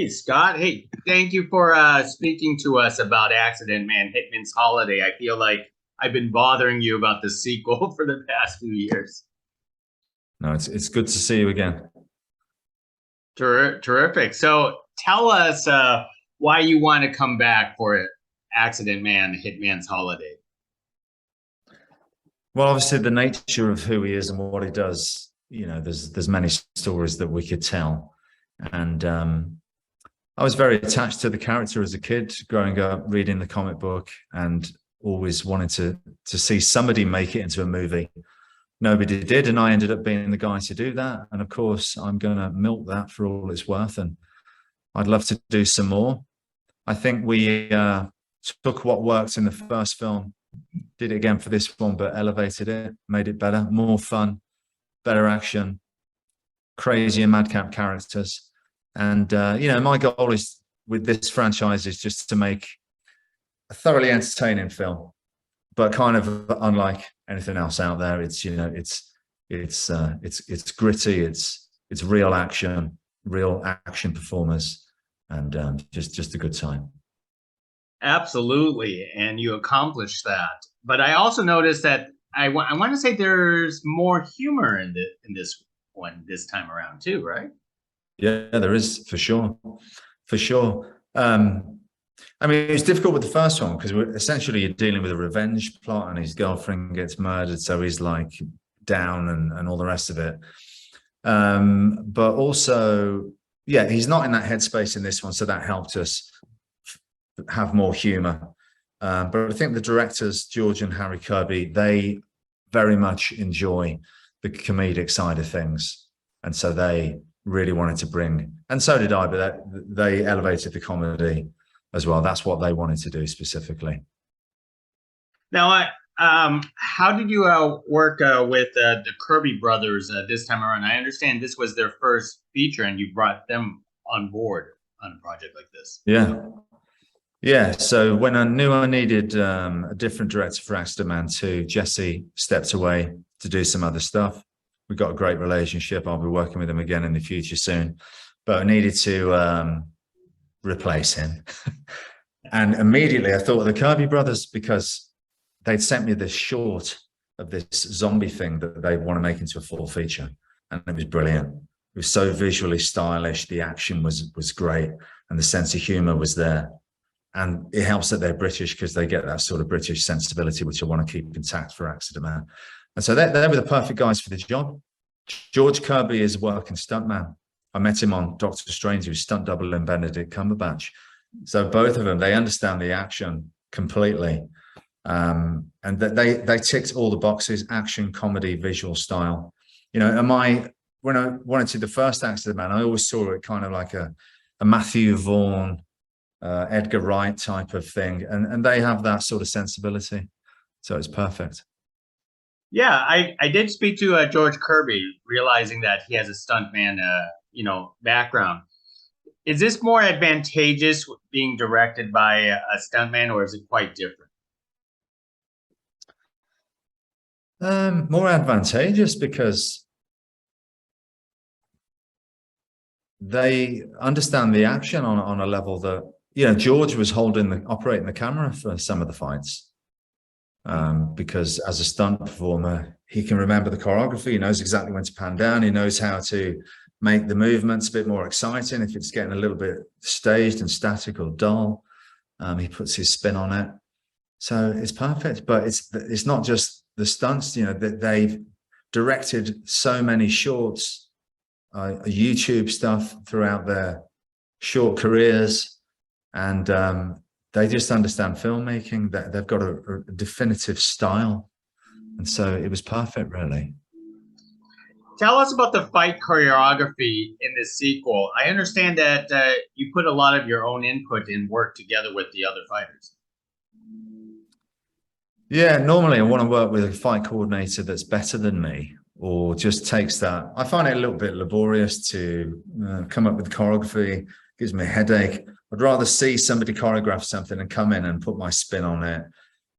Hey, Scott. Hey, thank you for speaking to us about Accident Man, Hitman's Holiday. I feel like I've been bothering you about the sequel for the past few years. No, it's good to see you again. Terrific. So tell us why you want to come back for Accident Man, Hitman's Holiday. Well, obviously the nature of who he is and what he does, you know, there's many stories that we could tell. And I was very attached to the character as a kid, growing up, reading the comic book, and always wanted to see somebody make it into a movie. Nobody did, and I ended up being the guy to do that. And of course, I'm going to milk that for all it's worth, and I'd love to do some more. I think we took what worked in the first film, did it again for this one, but elevated it, made it better, more fun, better action, crazy and madcap characters. And, you know, my goal is with this franchise is just to make a thoroughly entertaining film, but kind of unlike anything else out there. It's, you know, it's gritty. It's real action performers, and just a good time. Absolutely, and you accomplished that. But I also noticed that I want to say there's more humor in this one this time around too, right? Yeah, there is, for sure. I mean, it was difficult with the first one because essentially you're dealing with a revenge plot, and his girlfriend gets murdered, so he's like down and all the rest of it. But also, yeah, he's not in that headspace in this one, so that helped us have more humor. But I think the directors, George and Harry Kirby, they very much enjoy the comedic side of things, and so they really wanted to bring, and so did I, but they elevated the comedy as well. That's what they wanted to do specifically. Now, how did you work with the Kirby brothers this time around? I understand this was their first feature, and you brought them on board on a project like this. Yeah. So when I knew I needed a different director for Accident Man 2, Jesse stepped away to do some other stuff. We've got a great relationship. I'll be working with him again in the future soon, but I needed to replace him. And immediately I thought of the Kirby brothers, because they'd sent me this short of this zombie thing that they want to make into a full feature. And it was brilliant. It was so visually stylish. The action was great. And the sense of humor was there. And it helps that they're British, because they get that sort of British sensibility, which I want to keep intact for Accident Man. And so they were the perfect guys for the job. George Kirby is a working stuntman. I met him on Doctor Strange, who's stunt double in Benedict Cumberbatch. So both of them, they understand the action completely. And they ticked all the boxes: action, comedy, visual style. You know, when I wanted to do the first Accident Man, I always saw it kind of like a Matthew Vaughn, Edgar Wright type of thing. And they have that sort of sensibility. So it's perfect. Yeah, I did speak to George Kirby, realizing that he has a stuntman, background. Is this more advantageous being directed by a stuntman, or is it quite different? More advantageous, because they understand the action on a level that, you know, George was operating the camera for some of the fights. Because as a stunt performer, he can remember the choreography. He knows exactly when to pan down. He knows how to make the movements a bit more exciting if it's getting a little bit staged and static or dull. He puts his spin on it. So it's perfect. But it's not just the stunts, you know, that they've directed so many shorts, YouTube stuff throughout their short careers. And they just understand filmmaking, that they've got a definitive style. And so it was perfect, really. Tell us about the fight choreography in this sequel. I understand that you put a lot of your own input and work together with the other fighters. Yeah, normally I want to work with a fight coordinator that's better than me, or just takes that. I find it a little bit laborious to come up with the choreography. It gives me a headache. I'd rather see somebody choreograph something and come in and put my spin on it,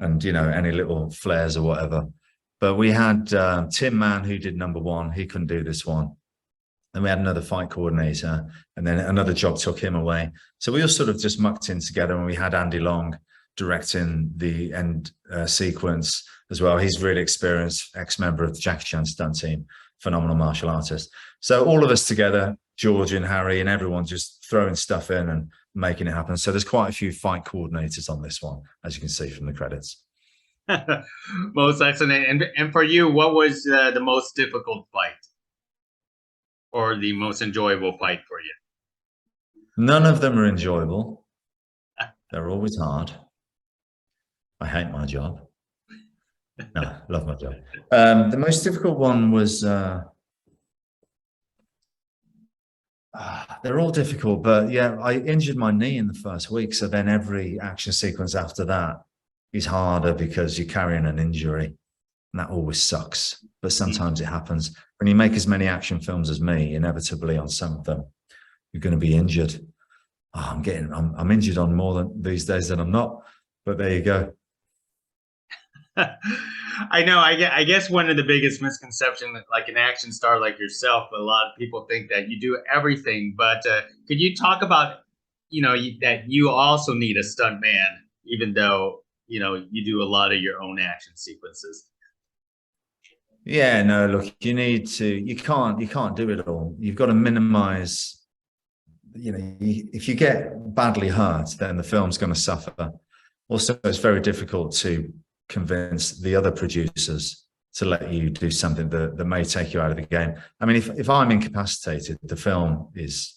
and, you know, any little flares or whatever. But we had Tim Mann, who did number one. He couldn't do this one. Then we had another fight coordinator, and then another job took him away. So we all sort of just mucked in together, and we had Andy Long directing the end sequence as well. He's really experienced, ex-member of the Jackie Chan stunt team, phenomenal martial artist. So all of us together, George and Harry and everyone, just throwing stuff in and making it happen. So there's quite a few fight coordinators on this one, as you can see from the credits. Most excellent. And for you, what was the most difficult fight, or the most enjoyable fight for you? None of them are enjoyable. They're always hard. I hate my job. No, I love my job. The most difficult one was, they're all difficult, but yeah, I injured my knee in the first week. So then every action sequence after that is harder because you're carrying an injury, and that always sucks. But sometimes it happens. When you make as many action films as me, inevitably on some of them, you're going to be injured. Oh, I'm injured on more than these days than I'm not, but there you go. I know. I guess one of the biggest misconceptions, like an action star like yourself, a lot of people think that you do everything. But could you talk about, that you also need a stunt man, even though you do a lot of your own action sequences? Yeah, no, look, you can't do it all. You've got to minimize. If you get badly hurt, then the film's going to suffer. Also, it's very difficult to convince the other producers to let you do something that may take you out of the game. I mean, if I'm incapacitated, the film is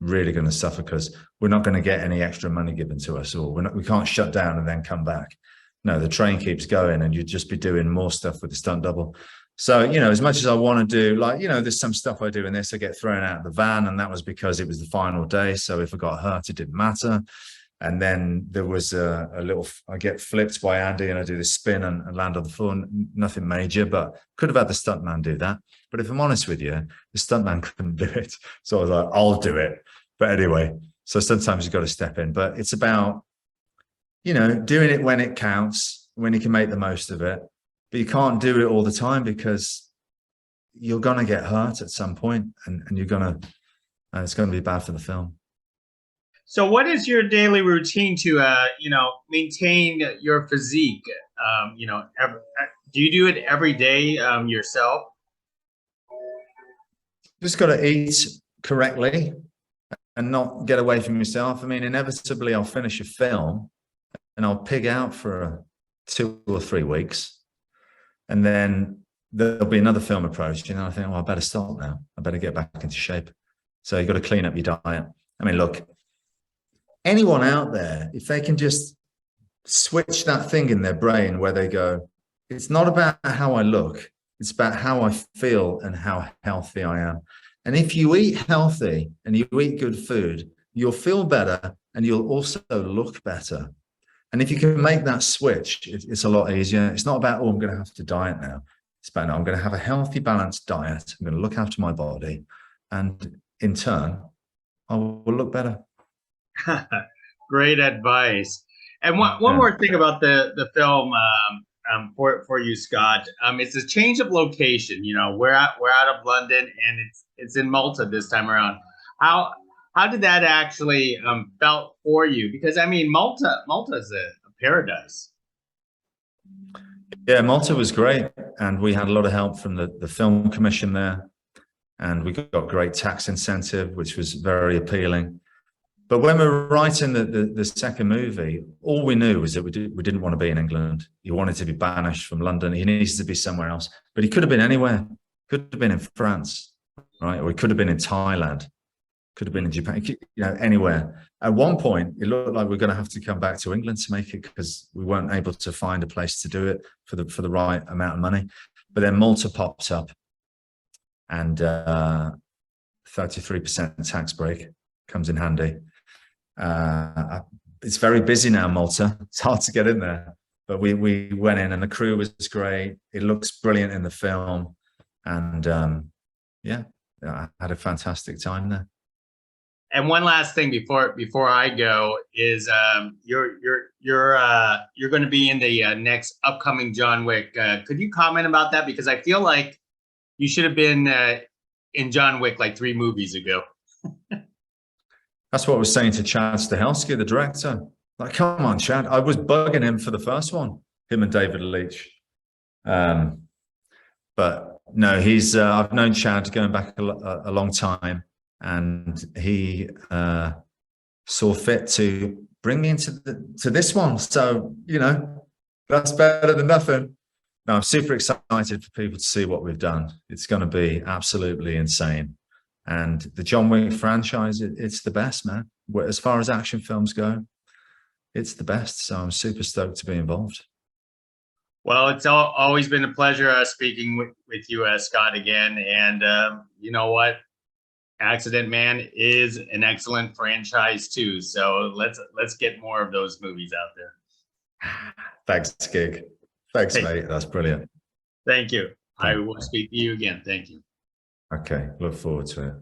really going to suffer because we're not going to get any extra money given to us, or we can't shut down and then come back. No, the train keeps going, and you'd just be doing more stuff with the stunt double. So, as much as I want to do, there's some stuff I do in this, I get thrown out of the van, and that was because it was the final day. So if I got hurt, it didn't matter. And then there was I get flipped by Andy, and I do this spin and land on the floor. Nothing major, but could have had the stuntman do that. But if I'm honest with you, the stuntman couldn't do it. So I was like, I'll do it. But anyway, so sometimes you've got to step in. But it's about, doing it when it counts, when you can make the most of it. But you can't do it all the time because you're going to get hurt at some point, and it's going to be bad for the film. So what is your daily routine to, maintain your physique? Do you do it every day yourself? Just got to eat correctly and not get away from yourself. I mean, inevitably, I'll finish a film and I'll pig out for 2 or 3 weeks. And then there'll be another film approaching, and I think, well, I better stop now. I better get back into shape. So you've got to clean up your diet. I mean, look, anyone out there, if they can just switch that thing in their brain where they go, it's not about how I look, it's about how I feel and how healthy I am. And if you eat healthy and you eat good food, you'll feel better and you'll also look better. And if you can make that switch, it's a lot easier. It's not about, I'm going to have to diet now. It's about, no, I'm going to have a healthy, balanced diet. I'm going to look after my body. And in turn, I will look better. Great advice. And one more thing about the film for you, Scott. It's a change of location. We're out of London, and it's in Malta this time around. How did that actually felt for you? Because I mean, Malta is a paradise. Yeah, Malta was great, and we had a lot of help from the film commission there, and we got great tax incentive, which was very appealing. But when we were writing the second movie, all we knew was that we didn't want to be in England. He wanted to be banished from London. He needs to be somewhere else. But he could have been anywhere. Could have been in France, right? Or he could have been in Thailand. Could have been in Japan. Anywhere. At one point, it looked like we were going to have to come back to England to make it because we weren't able to find a place to do it for the right amount of money. But then Malta pops up, and 33% tax break comes in handy. It's very busy now, Malta. It's hard to get in there, but we went in, and the crew was great. It looks brilliant in the film, and I had a fantastic time there. And one last thing before I go is you're going to be in the next upcoming John Wick. Could you comment about that? Because I feel like you should have been in John Wick like 3 movies ago. That's what I was saying to Chad Stahelski, the director. Like, come on, Chad. I was bugging him for the first one, him and David Leitch. But no, he's. I've known Chad going back a long time, and he saw fit to bring me into this one. So, you know, that's better than nothing. No, I'm super excited for people to see what we've done. It's going to be absolutely insane. And the John Wick franchise, it's the best, man. As far as action films go, it's the best. So I'm super stoked to be involved. Well, it's always been a pleasure speaking with you, Scott, again. And you know what? Accident Man is an excellent franchise too. So let's get more of those movies out there. Thanks, Gig. Thanks, mate. That's brilliant. Thank you. I will speak to you again. Thank you. Okay, look forward to it.